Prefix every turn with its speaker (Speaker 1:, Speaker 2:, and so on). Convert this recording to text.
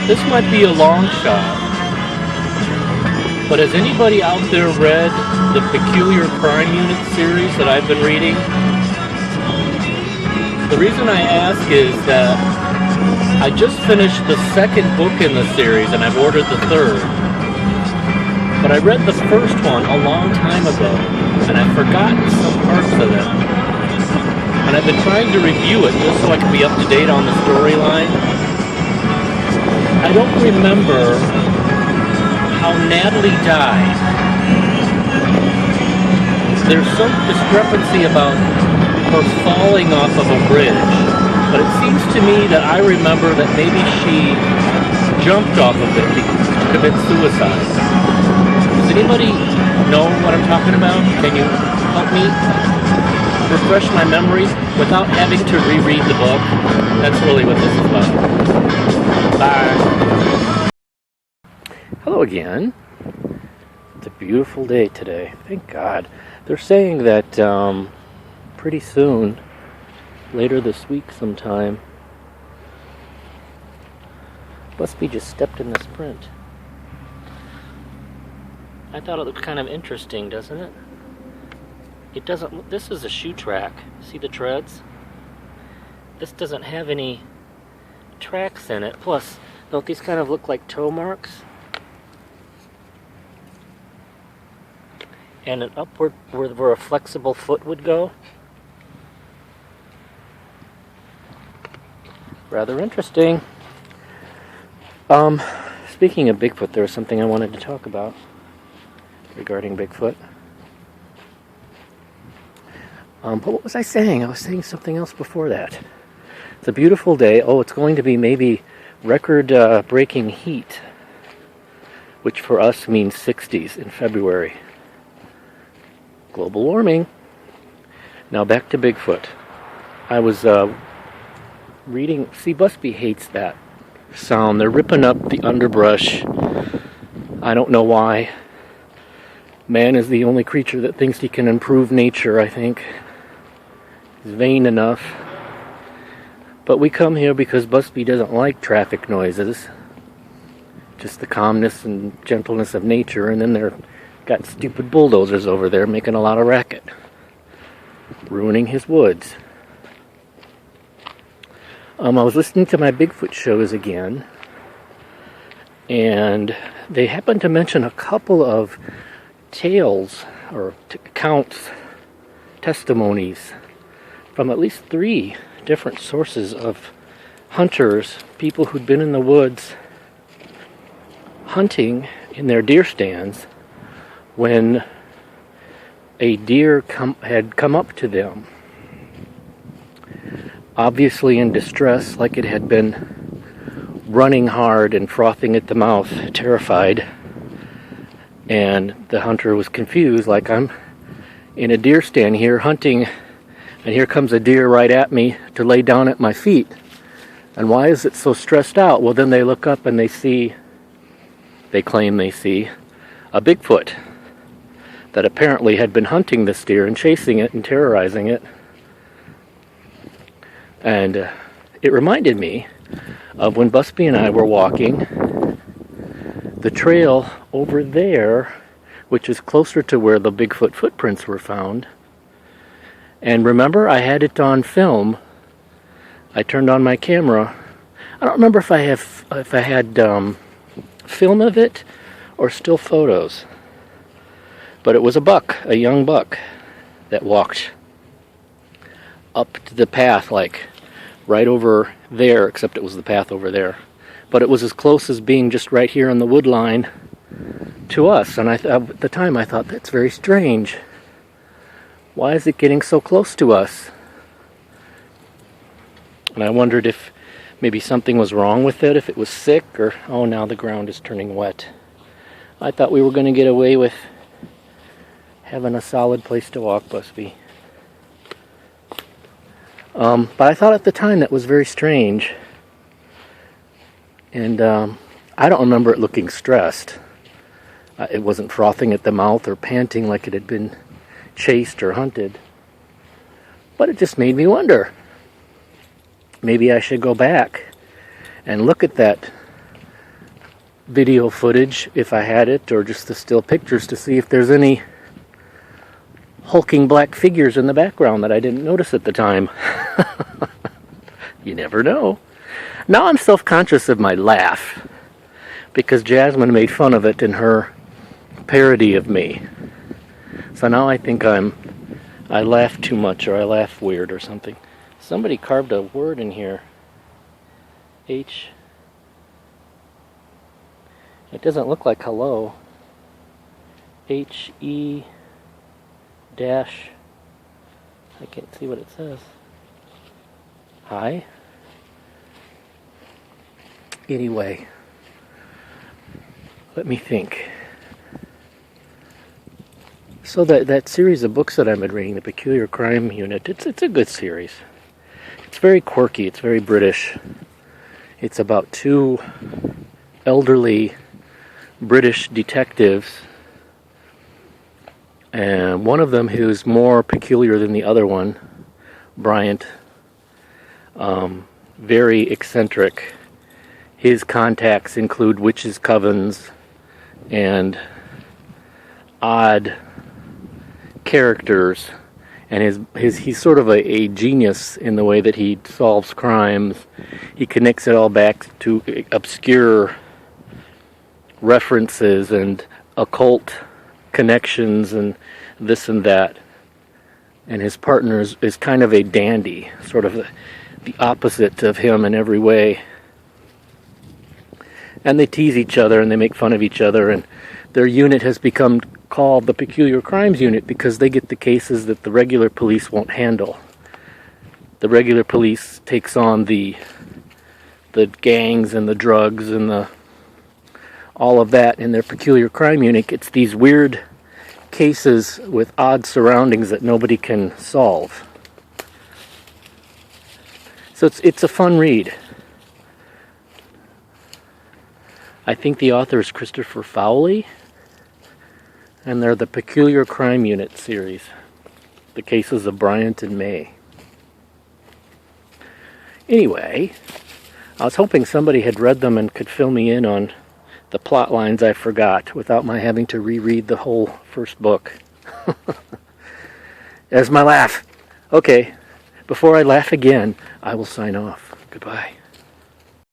Speaker 1: This might be a long shot, but has anybody out there read the Peculiar Crime Unit series that I've been reading? The reason I ask is that I just finished the second book in the series and I've ordered the third. But I read the first one a long time ago and I've forgotten some parts of it. And I've been trying to review it just so I can be up to date on the storyline. I don't remember how Natalie died. There's some discrepancy about her falling off of a bridge, but it seems to me that I remember that maybe she jumped off of it to commit suicide. Does anybody know what I'm talking about? Can you help me refresh my memory without having to reread the book? That's really what this is about. Bye. Hello again. It's a beautiful day today. Thank God. They're saying that pretty soon, later this week sometime, Busby just stepped in the Sprint. I thought it looked kind of interesting, doesn't it? It doesn't. This is a shoe track. See the treads? This doesn't have any tracks in it. Plus, don't these kind of look like toe marks? And an upward where a flexible foot would go? Rather interesting. Speaking of Bigfoot, there was something I wanted to talk about regarding Bigfoot. But what was I saying? I was saying something else before that. It's a beautiful day. Oh, it's going to be maybe record-breaking heat, which for us means 60s in February. Global warming. Now back to Bigfoot. I was reading. See, Busby hates that sound. They're ripping up the underbrush. I don't know why. Man is the only creature that thinks he can improve nature, I think. He's vain enough. But we come here because Busby doesn't like traffic noises. Just the calmness and gentleness of nature, and then they're got stupid bulldozers over there making a lot of racket. Ruining his woods. I was listening to my Bigfoot shows again, and they happened to mention a couple of tales or accounts, testimonies from at least 3 different sources of hunters, people who'd been in the woods hunting in their deer stands when a deer had come up to them, obviously in distress, like it had been running hard and frothing at the mouth, terrified. And the hunter was confused, like, I'm in a deer stand here hunting, and here comes a deer right at me to lay down at my feet. And why is it so stressed out? Well, then they look up and they claim they see a Bigfoot that apparently had been hunting this deer and chasing it and terrorizing it. And it reminded me of when Busby and I were walking the trail over there, which is closer to where the Bigfoot footprints were found. And remember, I had it on film. I turned on my camera. I don't remember if I had film of it or still photos. But it was a young buck, that walked up to the path, like right over there, except it was the path over there. But it was as close as being just right here on the wood line to us. And at the time I thought, that's very strange. Why is it getting so close to us? And I wondered if maybe something was wrong with it, if it was sick, or, oh, now the ground is turning wet. I thought we were going to get away with having a solid place to walk, Busby. But I thought at the time that was very strange. And I don't remember it looking stressed. It wasn't frothing at the mouth or panting like it had been chased or hunted. But it just made me wonder. Maybe I should go back and look at that video footage if I had it, or just the still pictures to see if there's any hulking black figures in the background that I didn't notice at the time. You never know. Now I'm self-conscious of my laugh because Jasmine made fun of it in her parody of me. So now I think I laugh too much, or I laugh weird or something. Somebody carved a word in here. H. It doesn't look like hello. H-E dash. I can't see what it says. Hi. Anyway, let me think. So that series of books that I've been reading, the Peculiar Crime Unit, it's a good series. It's very quirky. It's very British. It's about two elderly British detectives, and one of them who's more peculiar than the other one, Bryant, very eccentric. His contacts include witches' covens and odd characters, and he's sort of a genius in the way that he solves crimes. He connects it all back to obscure references and occult connections and this and that. And his partner is kind of a dandy, sort of the opposite of him in every way. And they tease each other and they make fun of each other, and their unit has become called the Peculiar Crimes Unit because they get the cases that the regular police won't handle. The regular police takes on the gangs and the drugs and all of that. In their Peculiar Crime Unit, it's these weird cases with odd surroundings that nobody can solve. So it's a fun read. I think the author is Christopher Fowley, and they're the Peculiar Crime Unit series, the cases of Bryant and May. Anyway, I was hoping somebody had read them and could fill me in on the plot lines I forgot without my having to reread the whole first book. There's my laugh. Okay, before I laugh again, I will sign off. Goodbye.